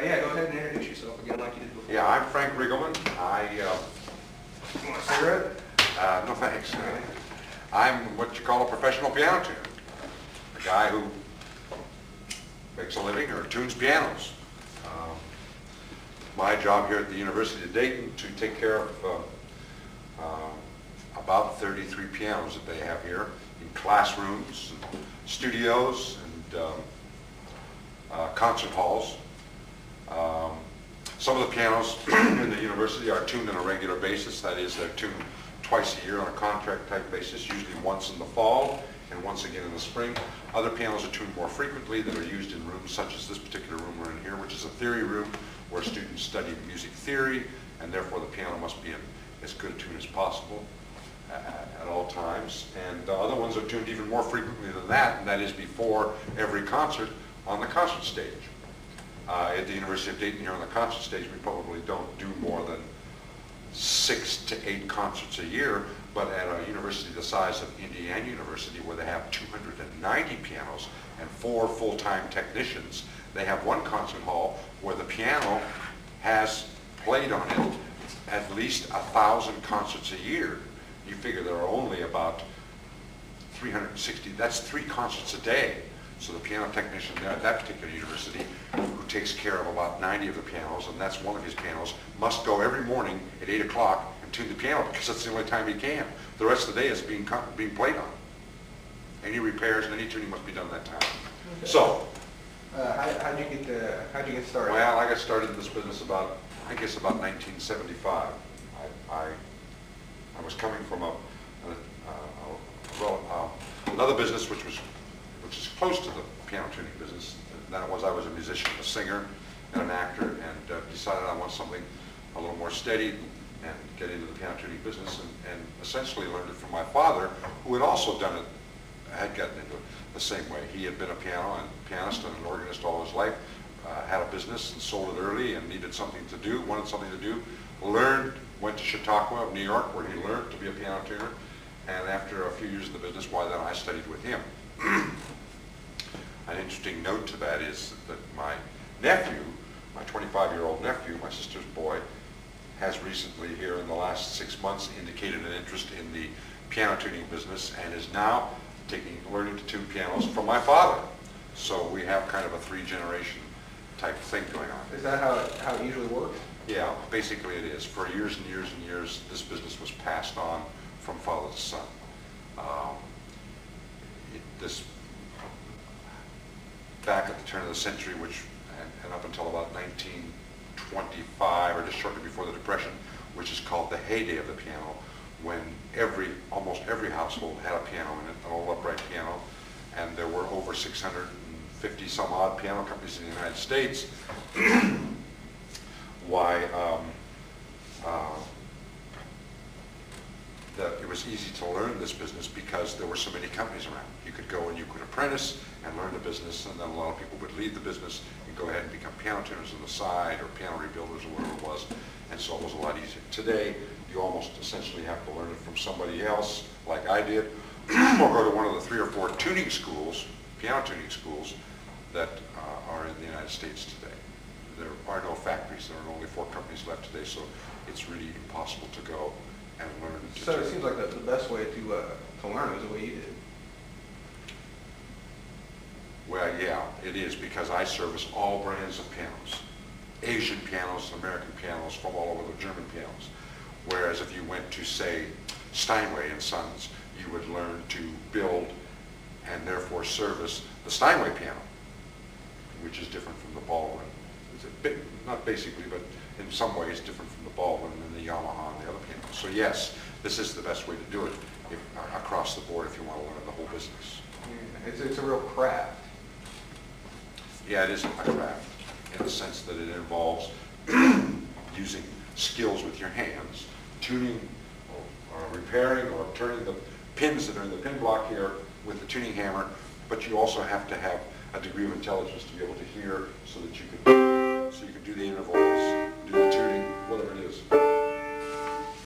Yeah, go ahead and introduce yourself again like you did before. Yeah, I'm Frank Reigelman. You want a cigarette? No thanks. I'm what you call a professional piano tuner. A guy who makes a living or tunes pianos. My job here at the University of Dayton to take care of about 33 pianos that they have here in classrooms, and studios, and concert halls. Some of the pianos in the university are tuned on a regular basis. That is, they're tuned twice a year on a contract type basis, usually once in the fall and once again in the spring. Other pianos are tuned more frequently that are used in rooms such as this particular room we're in here, which is a theory room where students study music theory, and therefore the piano must be in as good a tune as possible at all times. And other ones are tuned even more frequently than that, and that is before every concert on the concert stage. At the University of Dayton here on the concert stage, we probably don't do more than 6 to 8 concerts a year, but at a university the size of Indiana University, where they have 290 pianos and 4 full-time technicians, they have one concert hall where the piano has played on it at least 1,000 concerts a year. You figure there are only about 360, that's 3 concerts a day. So the piano technician there at that particular university, who takes care of about 90 of the pianos, and that's one of his pianos, must go every morning at 8 o'clock and tune the piano because that's the only time he can. The rest of the day is being played on. Any repairs and any tuning must be done at that time. Okay. So, how'd you get started? well, I got started in this business about 1975. I was coming from another business which is close to the piano tuning business. That was, I was a musician, a singer, and an actor, and decided I want something a little more steady and get into the piano tuning business, and essentially learned it from my father, who had also done it, had gotten into it the same way. He had been a pianist and an organist all his life, had a business and sold it early and needed something to do, wanted something to do, went to Chautauqua, New York, where he learned to be a piano tuner, and after a few years in the business, then I studied with him. An interesting note to that is that my nephew, my 25-year-old nephew, my sister's boy, has recently here in the last 6 months indicated an interest in the piano tuning business and is now learning to tune pianos from my father. So we have kind of a 3-generation type thing going on. Is that how it usually works? Yeah, basically it is. For years and years and years, this business was passed on from father to son. Back at the turn of the century, and up until about 1925, or just shortly before the Depression, which is called the heyday of the piano, when almost every household had a piano in it, an old upright piano, and there were over 650 some odd piano companies in the United States. That it was easy to learn this business because there were so many companies around. You could go and you could apprentice and learn the business, and then a lot of people would leave the business and go ahead and become piano tuners on the side or piano rebuilders or whatever it was, and so it was a lot easier. Today, you almost essentially have to learn it from somebody else, like I did, or go to one of the 3 or 4 tuning schools, piano tuning schools, that are in the United States today. There are no factories. There are only 4 companies left today, so it's really impossible to go and learn. So it seems like the best way to learn is the way you did. Well, yeah, it is, because I service all brands of pianos. Asian pianos, American pianos, from all over the German pianos. Whereas if you went to, say, Steinway & Sons, you would learn to build and therefore service the Steinway piano, which is different from the Baldwin. It's a bit, not basically, but in some ways different from the Baldwin and the Yamaha and the other pianos. So yes, this is the best way to do it across the board if you want to learn the whole business. Yeah, it's a real craft. Yeah, it is a craft in the sense that it involves using skills with your hands, tuning or repairing or turning the pins that are in the pin block here with the tuning hammer, but you also have to have a degree of intelligence to be able to hear so that you can do the intervals, do the tuning, whatever it is.